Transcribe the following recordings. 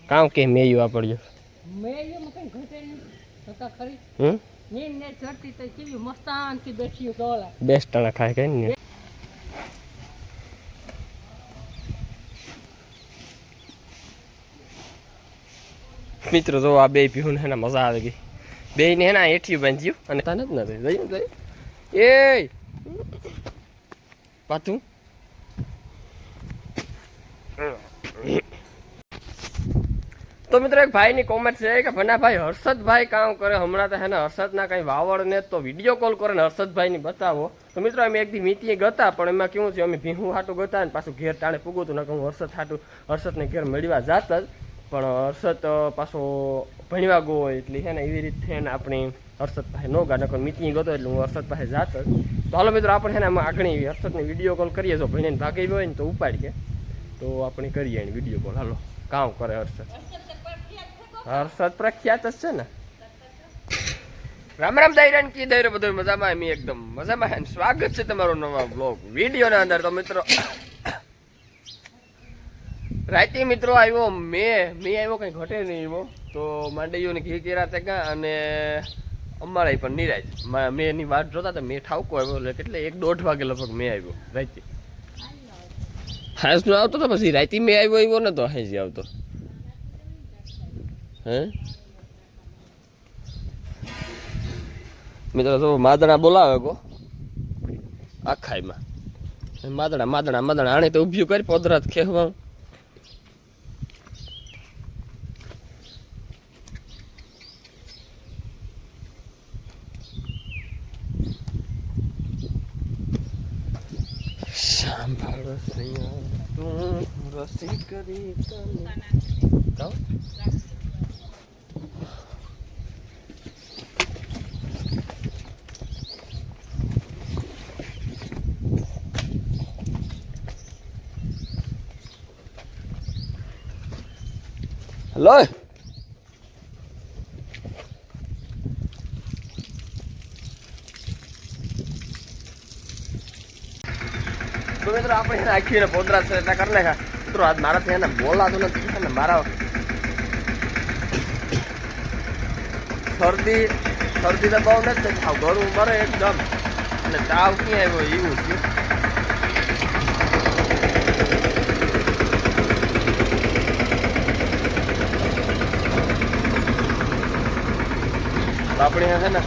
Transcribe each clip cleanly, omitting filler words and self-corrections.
કામ કે મેયું આ પડ્યું મેં કઈ ઘટે નહીં હતા ખરી હમ નીંદ ને ચડતી તો કેવી મસ્તાનથી બેઠી ડોલા બેસ્ટ ટાણા ખાય કે ને મિત્રો તો આ બે પીવું ને મજા આવી ગઈ બે ને એના હેઠી બાંધ્યું અને તને જ નથી જઈ એ પાછું તો મિત્રો એક ભાઈની કોમેન્ટ છે કે ભનાભાઈ હર્ષદભાઈ કામ કરે હમણાં તો હે ને હર્ષદના કંઈ વાવડ ને તો વિડીયો કોલ કરે ને હર્ષદભાઈને બતાવો તો મિત્રો અમે એક દી મીતીએ ગતા પણ એમાં કેવું છે અમે ભીહું હાટું ગતા ને પાછું ઘેર ટાણે પૂગું હતું ને હું હર્ષદ હાટું હર્ષદને ઘેર મળવા જાત જ પણ હર્ષદ પાછો ભણવા ગયો હોય એટલે છે ને એવી રીતે ને આપણી હર્ષદ પાસે ન ગા નકર મીતીએ ગતો એટલે હું હર્ષદ પાસે જાત જ તો હાલો મિત્રો આપણે છે ને આમાં આગળ હર્ષદને વિડીયો કોલ કરીએ જો ભણીને ભાગી હોય ને તો ઉપાડીએ તો આપણે કરીએ એને વિડીયો કોલ હાલો કામ કરે હર્ષદ હર્ષદ પ્રખ્યાત જ છે ને રામ રામ દૈરાન કી દૈરો બધું મજામાં એમ એકદમ મજામાં સ્વાગત છે તમારો નવા બ્લોગ વિડીયોના અંદર તો મિત્રો રાતે મિત્રો આવ્યો મેં આવ્યો કંઈ ઘટે નહીં આવ્યો તો માંડવીઓને ઘી કેરા તેગા અને અમારા પણ નિરાજ મેં એની વાત જોતા તો મેં ઠાવકો આવ્યો એટલે કેટલે 1-1.5 વાગે લગભગ મેં આવ્યો રાતે હાંસનો આવતો તો પછી રાતે મેં આવ્યો ને તો હાંસી આવતો હે મિત્રો તો માદણા બોલાવે કો આખાઈમાં માદણા આણે તો ઊભ્યું કરી પોદરાત ખેવા સાંભળ સૈયા તું રસી કરી તને કાવ હેલો તો મિત્રો આપણે આખી પોદરા છે એટલા કરી નાખ્યા મિત્રો આજ મારાથી એને બોલાતું નથી ને મારા શરદી તો બહુ નથી થાવ ગળું મરે એકદમ અને તાવ ક્યાં આવ્યો એવું થયું આપણે છે ને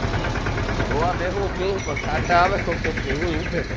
ગોવા બેહવું કેવું પણ સાટા આવે તો કેવું ઉઠે છે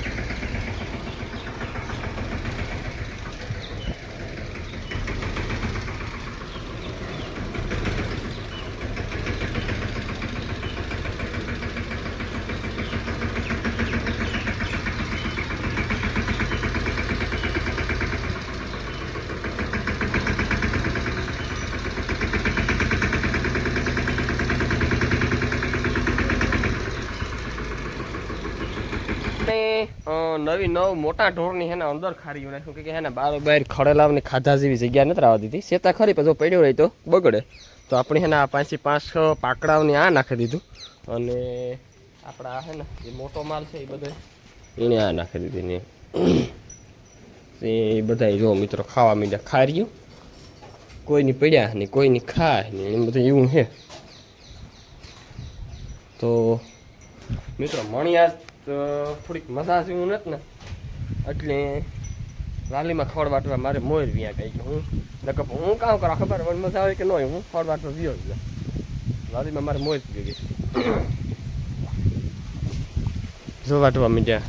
નવી મોટા ઢોરની હે ને અંદર ખારી નાખ્યું કે હે ને બાર ખડેલાવની ખાધા જેવી જગ્યા નથી આવવા દીધી શેતા ખરી પછી પડ્યો રહી તો બગડે તો આપણે હે ને આ 5 પાકડાઓની આ નાખી દીધું અને આપણા હે ને જે મોટો માલ છે એ બધો એને આ નાખી દીધી ને એ બધા જો મિત્રો ખાવા માંડ્યા ખાર્યું કોઈની પડ્યા ને કોઈની ખાય ને એમ બધું એવું છે તો મિત્રો મણિયાર તો થોડીક મજા જેવું નથી ને એટલે વાલીમાં ખડ વાટવા મારે મોર વ્યા ગઈ કે હું કામ કરા ખબર મજા આવે કે ન હોય હું ખડ વાટવા વ્યો જ વાલીમાં મારે મોર પી ગઈ જો વાટવા મીડ્યા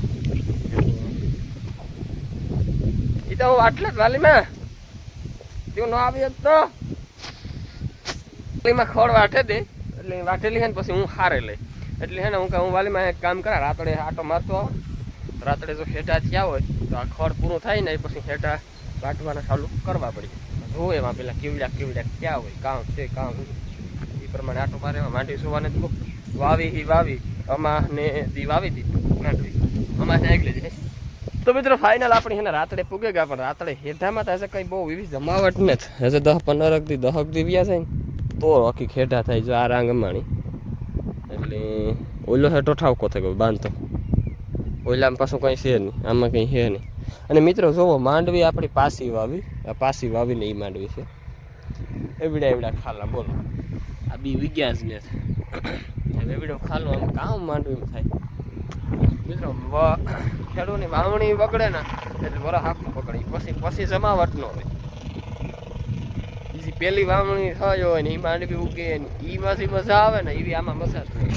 એ તો હું વાટલે જ વાલીમાં તેવું ન આવી તો વાલીમાં ખડ વાટે દે એટલે વાટેલી છે ને પછી હું હારે લઈ એટલે હે ને હું વાલીમાં એક કામ કરા રાતડે આટો મારતો આવો રાતડે જો હેઠા થયા હોય તો આ ખડ પૂરું થાય ને પછી હેઠા વાટવાના ચાલુ કરવા પડી જોવે એમાં પેલા કેવડા ક્યાં હોય કામ છે કામ એ પ્રમાણે આટો મારે એમાં માંડવી સુવાને તો વાવી આમાં ને દી વાવી દીધું માંડવી આમાં આગળ જાય તો મિત્રો ફાઇનલ આપણી હે ને રાતડે પૂગે ગયા પણ રાતડે હેઠામાં તો હશે કંઈ બહુ એવી જમાવટ નથી હશે 10-15 દી વ્યા છે ને તો આખી ખેડા થાય જો આ રાંગ માણી એટલે ઓલો હેઠો ઠાવકો થઈ ગયો બાંધતો ઓલામાં પાછું કંઈ છે નહીં આમાં કંઈ છે નહીં અને મિત્રો જોવો માંડવી આપણી પાસી વાવી આ પાસી વાવીને એ માંડવી છે એવડા ખાલા બોલો આ બી વિજ્ઞાન ને એવડો ખાલો આમ કામ માંડવું એમ થાય મિત્રો. ખેડૂતની વાવણી બગડે ને એટલે વરસ આખું પકડી પછી જમાવટ ન હોય. બીજી પેલી વાવણી થાય હોય ને એ માંડવી ઉગે ને એમાંથી મજા આવે ને એવી આમાં મજા થાય.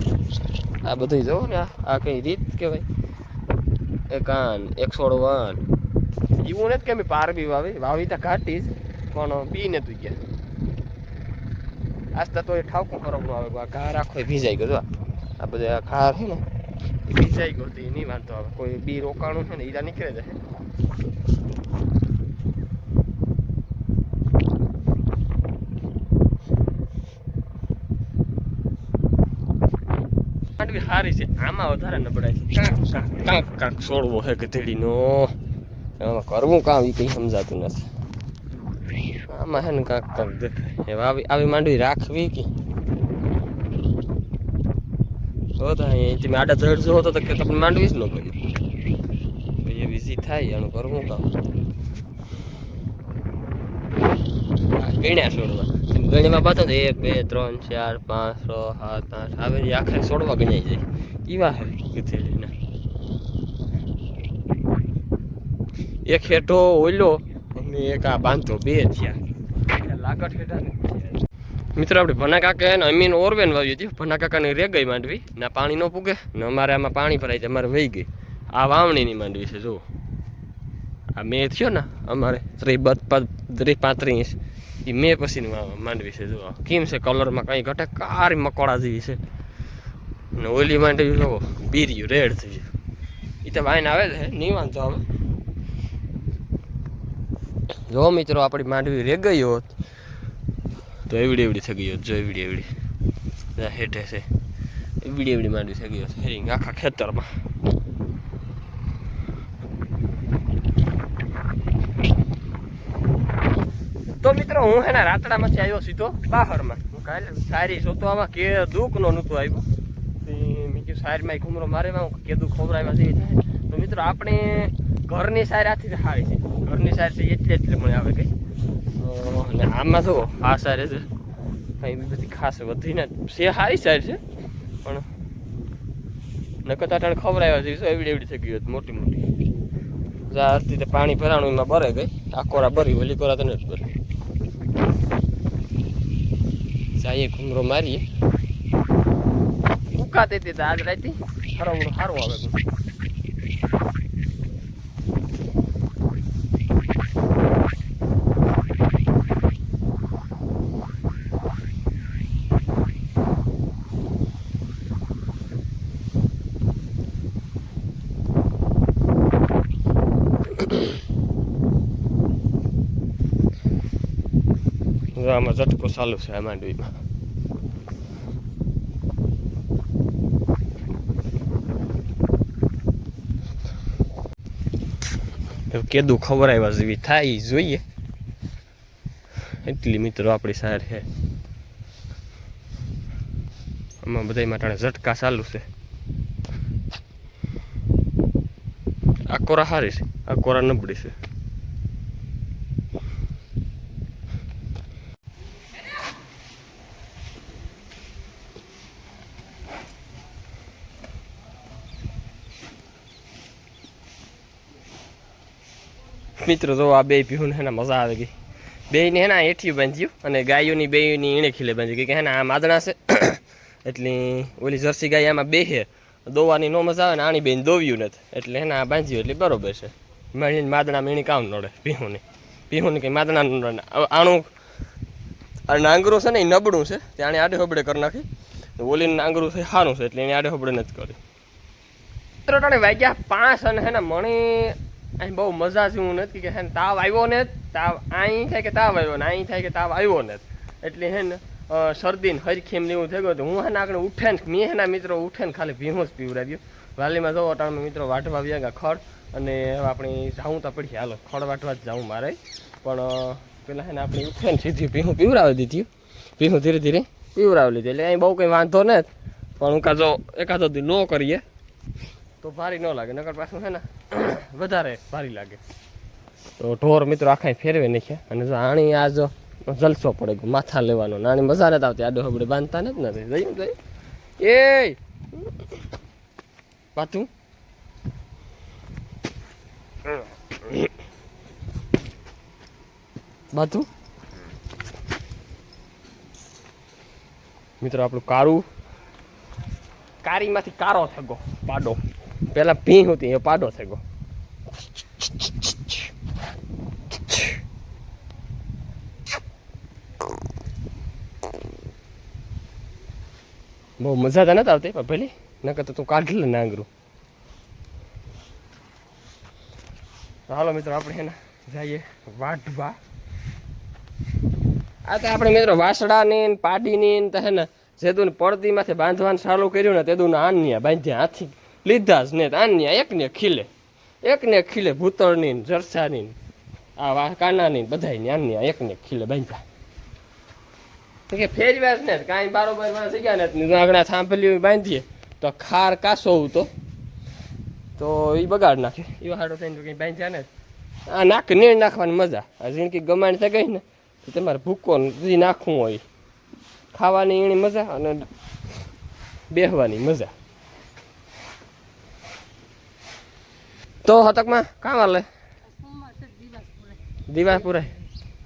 આ બધું જોવો ને આ કઈ રીત કહેવાય. એકાન 101 એવું નથી કે અમે પારબી વાવી તો ઘાટી જ પણ બી નતું ગયા. આસ્તા તો એ ઠાવકું ફરક ન આવે. આ ઘા રાખો ભીજાઈ ગયો. આ બધા ઘા છે ને એ ભીજાઈ ગયો તો એ નહીં વાંધો આવે. કોઈ બી રોકાણું છે ને ઈરા નીકળે જાય. માંડવી સારી છે. આમાં વધારે નબળાઈ છે. કાંક છોડવો છે ગધેડીનો. એમાં કરવું કામ એ કંઈ સમજાતું નથી. આમાં છે ને કાંક દેખાય. આવી માંડવી રાખવી કે તમે આડા ધડ જો તો કે તમને માંડવી જ ન કર્યું. એ બીજી થાય એનું કરવું કામ. ગણ્યા છોડવા ગણ્યામાં બાતો 1 2 3 4 5 6 7 8 આવે આખરે છોડવા ગણાઈ જાય. એવા હે ગધેડીના. એક હેઠો ઓઈલો અને એક આ બાંધો બે થયા. લાગત હેઠા ને મિત્રો આપણે ભના કાકા એને અમીન ઓરવેન વાવ્યું હતું. ભના કાકાને રે ગઈ માંડવી ના પાણી ન પૂગે ને અમારે આમાં પાણી ભરાય છે. અમારે વહી ગઈ. આ વાવણીની માંડવી છે. જુઓ આ મેં થયો ને અમારે 35 એ મેં પછીની માંડવી છે. જુઓ કેમ છે કલરમાં કંઈ ઘટે કારી મકોડા જેવી છે. ને ઓલી માંડવી જુઓ બીર્યું રેડ થઈ ગયું. એ તો વાઈન આવે છે નહીં વાંધો આવે. જો મિત્રો આપણી માંડવી રે ગઈ હોત તો એવડી થઈ ગઈ હોત. જો એવડી હેઠે છે એવડી માંડવી થઈ ગઈ હોત હેરિંગ આખા ખેતરમાં. તો મિત્રો હું એના રાતડામાંથી આવ્યો સીધો બહારમાં. હું કાલે સારી જોતો આમાં કે દુઃખનો નહોતું આવ્યું. મેં કીધું સારીમાં ઘૂમરો મારેમાં કેદું ખોબરામાં જેવી થાય. તો મિત્રો આપણે ઘરની સાર આથી સારી છે. ઘરની સાર છે એટલે મને આવે ગઈ. અને આમાં જો આ સાર છે કંઈ બધી ખાસ વધીને છે સારી સાર છે પણ નકર તાટાણ ખવડાવ્યા જેવી છે એવડી થઈ ગઈ મોટી પાણી ભરાણું એમાં ભરે ગઈ. આ કોરા ભરી ઓલી કોરા તો નથી ભરી. જઈએ ઘૂમરો મારીએ. ઉકાતી હતી આજ રાતી હરવડું સારું આવે. આમાં ઝટકો ચાલુ છે આ માંડવીમાં. કેદું ખવડાવ્યા જેવી થાય જોઈએ એટલી મિત્રો આપણી સાર છે. આમાં બધા માટે ઝટકા ચાલુ છે. આ કોરા સારી છે આ કોરા નબળી છે. મિત્રો જો આ બે પીહું ને મજા આવી ગઈ. બેયને હેના હેઠિયું બાંધ્યું અને ગાયોની બેયની ઈણે ખીલે બાંધી કે હેના આ માદણા છે એટલે ઓલી જર્સી ગાય આમાં બે છે દોવાની નો મજા આવે ને આની બેન દોવ્યું નથી એટલે હેના આ બાંધ્યું એટલે બરોબર છે. મળીને માદણામાં એની કામ નડે પીહુંને કંઈ માદણા નડે. આણું નાંગરું છે ને એ નબળું છે ત્યાં આડે હોબડે કરી નાખી. ઓલીને નાંગરું છે સારું છે એટલે એને આડે હોબડે નથી કરી. મિત્રો ટાણે વાગ્યા 5 અને હેને મણી અહીં બહુ મજા જેવું નથી કે હે તાવ આવ્યો ને તાવ અહીં થાય કે તાવ આવ્યો ને અહીં થાય કે તાવ આવ્યો ને એટલે હે ને શરદીને હરખી એમ એવું થઈ ગયું. હું હે ને આગળ ઉઠે ને મેં એના મિત્રો ઉઠે ને ખાલી ભીમો જ પીવડાવ્યો. વાલીમાં જવો ટાણમાં મિત્રો વાટવા આવ્યા ગયા ખડ અને હવે આપણે જાઉં તો પડી હાલો ખડ વાટવા જ જાઉં મારે. પણ પેલા હે ને આપણે ઉઠે ને સીધી ભીહું પીવડાવી દીધી. ભીહું ધીરે ધીરે પીવડાવી લીધી એટલે અહીં બહુ કંઈ વાંધો નથી. પણ હું કાં જો એકાદો દી ન કરીએ તો ભારી ન લાગે નકર પાછું છે ને વધારે ભારી લાગે. તો ઢોર મિત્રો આખા ફેરવે નાખ્યા અને જો આણી આ જો જલસો પડે ગયો માથા લેવાનો નાની મજા નથી આવતી આડો હબડે બાંધતા નથી ને જઈ જઈ એ પાતું બાતું મિત્રો આપણું કારું કારીમાંથી કારો થઈ ગયો પાડો પેલા ભીં હતી એ પાડો થઈ ગયો બહુ મજા તો નથી આવતી પણ પેલી નકર તો તું કાઢી લે નાંગરું હાલો મિત્રો આપણે હે ને જઈએ વાઢવા આ તો આપણે મિત્રો વાસડાની પાડીની તો હે ને જેદું પડદીમાંથી બાંધવાનું ચાલુ કર્યું ને તેદું આન્યા બાંધ્યા હાથી લીધા જ ને આન્યા એકને ખીલે ભૂતળની જરસાની આ કાનાની બધાની આન્યા એકને ખીલે બાંધ્યા કે ફેરવ્યા જ ને કાંઈ બારોબાર વાળા જગ્યા ને આગળ સાંભળ્યું બાંધીએ તો ખાર કાસો તો એ બગાડ નાખે એવા હાડો થઈને કંઈ બાંધ્યા ને આ નાખ નીણ નાખવાની મજા આ જિંદગી ગમાણી થઈ ગઈ ને તો તમારે ભૂકો જે નાખવું હોય ખાવાની એની મજા અને બેહવાની મજા તો હતકમાં કામ હાલે દીવા પુરાય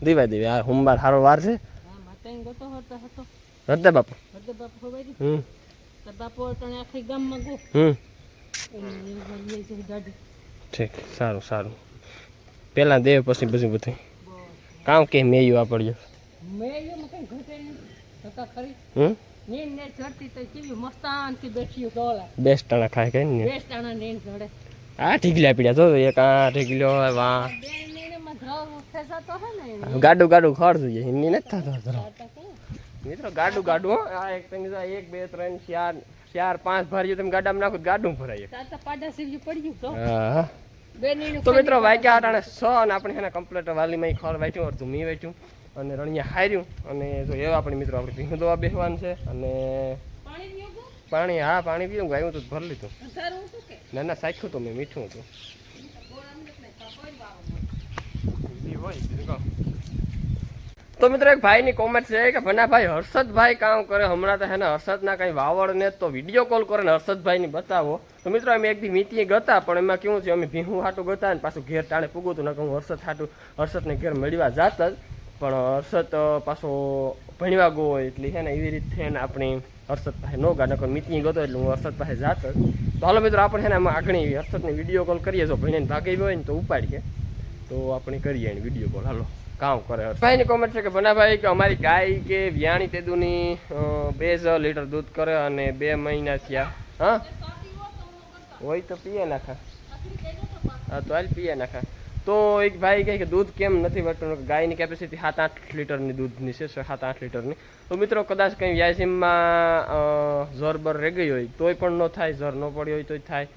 દીવા આ સોમવાર સારો વાર છે હરદા બાપુ ઠીક સારું સારું પેલા દેવ પછી બધું બધું કામ કે મેયું આ પડ્યો બેસ્ટ ટાણા ખાય કઈ ને આ ઠીકલ્યા પીડ્યા તો એક આ ઠીકલ્યો વાહ ગાડું ખડ જોઈએ હિન્દી નથી થતો મિત્રો ગાડું આ એક 1 2 3 4 5 ભર્યું તમે ગાડામાં નાખો ગાડું ભરાય હા તો મિત્રો વાગ્યા અટાણે 6 અને આપણે એને કમ્પ્લીટ વાલીમાં ખડ વાંચ્યું અડધું મી વાંચ્યું અને રણિયા હાર્યું અને જો એવા આપણે મિત્રો આપણે ભીંગ દવા બેસવાનું છે અને પાણી હા પાણી પીવું ગાયું તો ભરી લીધું ના સાખ્યું તો મેં મીઠું હતું તો મિત્રો એક ભાઈની કોમેન્ટ છે કે ભનાભાઈ હર્ષદભાઈ કામ કરે હમણાં તો હે ને હર્ષદના કંઈ વાવડ ને તો વિડીયો કોલ કરે ને હર્ષદભાઈને બતાવો તો મિત્રો અમે એક દી મીતીએ ગતા પણ એમાં કેવું છે અમે ભીહું હાટું ગતા ને પાછું ઘેર ટાણે પૂગું હતું નકર હું હર્ષદને ઘેર મળવા જાત જ પણ હર્ષદ પાછો ભણવા ગયો હોય એટલે છે ને એવી રીતે ને આપણી હર્ષદ પાસે નો ગા નકર મીતીએ ગતો એટલે હું હર્ષદ પાસે જાત જ તો હાલો મિત્રો આપણે છે ને આમાં આગળ હર્ષદને વિડીયો કોલ કરીએ જો ભણીને ભાગી હોય ને તો ઉપાડીએ તો આપણે કરીએ એને વિડીયો કોલ હાલો કામ કરે ભાઈની કોમેન્ટ છે કે ભનાભાઈ કે અમારી ગાય કે વ્યાણી તેદુની 2 લીટર દૂધ કરે અને 2 મહિના થયા હા હોય તો પીએ નાખા હા તો હાલ પીએ નાખા તો એક ભાઈ કહે કે દૂધ કેમ નથી વધતું ગાયની કેપેસિટી 7-8 લીટરની દૂધની છે 7-8 લીટરની તો મિત્રો કદાચ કંઈ વ્યાસીમાં જોરબર રહી ગઈ હોય તોય પણ ન થાય જોર ન પડી હોય તોય થાય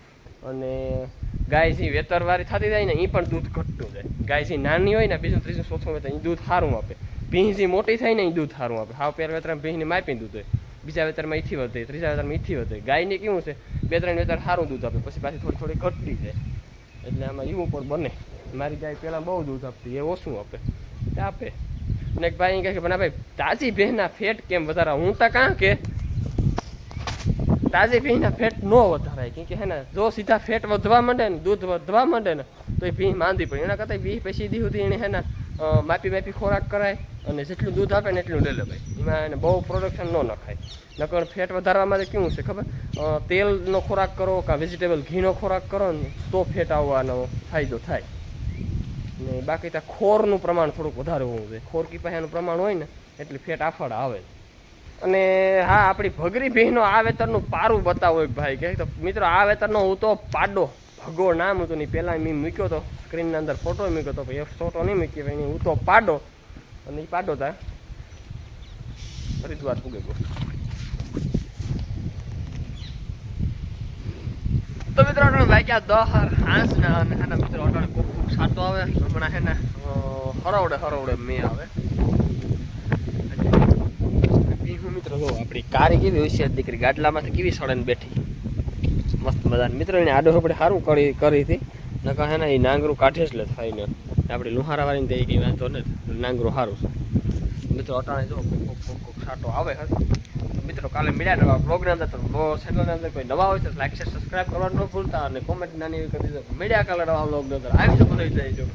અને ગાય જે વેતરવાળી થતી જાય ને એ પણ દૂધ ઘટતું જાય ગાય જે નાની હોય ને બીજું ત્રીજું ચોથું વેતર એ દૂધ સારું આપે ભીંહ જે મોટી થાય ને એ દૂધ સારું આપે હાવ પહેલા વેતરમાં ભીંહની માપી દૂધ હોય બીજા વેતરમાં ઈથી વધે ત્રીજા વેતરમાં ઈથી વધે ગાયને કેવું છે 2-3 વેતર સારું દૂધ આપે પછી પાછી થોડી ઘટતી જાય એટલે આમાં એવું પણ બને મારી ગાય પહેલાં બહુ દૂધ આપતી એ ઓછું આપે આપે અને એક ભાઈ કહે કે ભાઈ તાજી ભેંસના ફેટ કેમ વધારા હું તો કાં કે તાજી ભીંના ફેટ ન વધારાય કેમ કે હે ને જો સીધા ફેટ વધવા માંડે ને દૂધ વધવા માંડે ને તો એ ભીં માંદી પડે એના કરતાં 20 પછી દી સુધી એને હે ને માપી ખોરાક કરાય અને જેટલું દૂધ આપે ને એટલું લઈ લે ભાઈ એમાં એને બહુ પ્રોડક્શન ન નખાય નકર ફેટ વધારવા માટે કેવું છે ખબર તેલનો ખોરાક કરો કાં વેજીટેબલ ઘીનો ખોરાક કરો ને તો ફેટ આવવાનો ફાયદો થાય ને બાકી ત્યાં ખોરનું પ્રમાણ થોડુંક વધારે હોવું જોઈએ ખોર કી પાસેનું પ્રમાણ હોય ને એટલે ફેટ આફળ આવે અને હા આપણી ભગરી ભીંનો આ વેતરનું પારું બતાવો એક ભાઈ કહે તો મિત્રો આ વેતરનો હું તો પાડો ભગો નામ હતું નહીં પહેલાં મેં મૂક્યો હતો સ્ક્રીનની અંદર ફોટો મૂક્યો હતો એ ફોટો નહીં મૂક્યો ભાઈ હું તો પાડો અને એ પાડો તા હરિદ્વાર પૂગે ગયો તો મિત્રો અટણ વાગ્યા 10 હાંસના અને એના મિત્રો અટણ ખૂબ સાતો આવે હમણાં હે ને હરવડે મેં આવે મિત્રો જો આપણી કારી કેવી હોશિયાર દીકરી ગાડલામાંથી કેવી સળને બેઠી મસ્ત મજાની મિત્રો એને આડો આપણે સારું કરી હતી નકા હે ને એ નાંગરું કાઢે જ લે ફાઈને આપણી લુહારાવાળીને તે કંઈ વાંધો નથી નાંગરું સારું છે મિત્રો અટાણે જો કોક સાટો આવે હશે. તો મિત્રો કાલે મળ્યા નવા બ્લોગની અંદર. તો ચેનલની અંદર કોઈ નવા હોય તો લાઈક શેર સબસ્ક્રાઈબ કરવાનું ન ભૂલતા અને કોમેન્ટ નાની એવી કરી દેજો. મળ્યા કાલે નવા બ્લોગની અંદર આવી શકો તો જઈજો.